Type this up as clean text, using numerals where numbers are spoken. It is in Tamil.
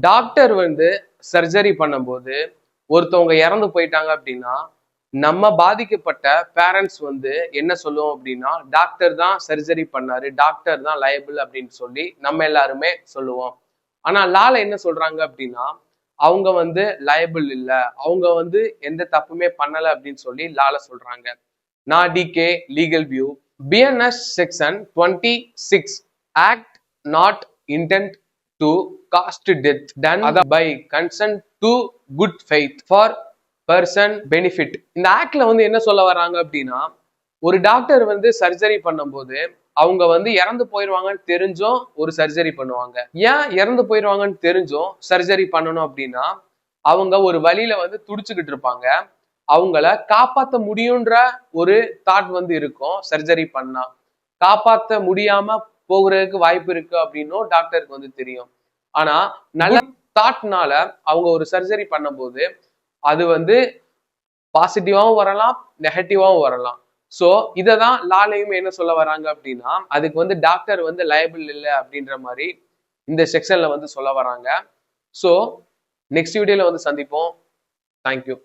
டாக்டர் வந்து சர்ஜரி பண்ணும்போது ஒருத்தவங்க இறந்து போயிட்டாங்க அப்படின்னா நம்ம பாதிக்கப்பட்ட பேரண்ட்ஸ் வந்து என்ன சொல்லுவோம் அப்படின்னா டாக்டர் தான் சர்ஜரி பண்ணாரு, டாக்டர் தான் லயபிள் அப்படின்னு சொல்லி நம்ம எல்லாருமே சொல்லுவோம். ஆனா லால என்ன சொல்றாங்க அப்படின்னா அவங்க வந்து லயபிள் இல்ல, அவங்க வந்து எந்த தப்புமே பண்ணல அப்படின்னு சொல்லி லால சொல்றாங்க. நான் டிகே legal view. BNS section 26 act not intent to cause death done by consent to good faith for person benefit. இந்த ஆக்ட்ல வந்து என்ன சொல்ல வராங்க அப்படின்னா ஒரு டாக்டர் வந்து சர்ஜரி பண்ணும்போது அவங்க வந்து இறந்து போயிருவாங்கன்னு தெரிஞ்சும் ஒரு சர்ஜரி பண்ணுவாங்க. ஏன் இறந்து போயிருவாங்கன்னு தெரிஞ்சும் சர்ஜரி பண்ணணும் அப்படின்னா அவங்க ஒரு வழியில வந்து துடிச்சுக்கிட்டு இருப்பாங்க. அவங்கள காப்பாற்ற முடியுன்ற ஒரு தாட் வந்து இருக்கும். சர்ஜரி பண்ணா காப்பாற்ற முடியாம போகிறதுக்கு வாய்ப்பு இருக்கு அப்படின்னும் டாக்டருக்கு வந்து தெரியும். ஆனா நல்ல தாட்னால அவங்க ஒரு சர்ஜரி பண்ணும்போது அது வந்து பாசிட்டிவாவும் வரலாம், நெகட்டிவாவும் வரலாம். சோ இததான் லாலையும் என்ன சொல்ல வராங்க அப்படின்னா அதுக்கு வந்து டாக்டர் வந்து லயபிள் இல்லை அப்படின்ற மாதிரி இந்த செக்ஷன்ல வந்து சொல்ல வராங்க. சோ நெக்ஸ்ட் வீடியோல வந்து சந்திப்போம். தேங்க்யூ.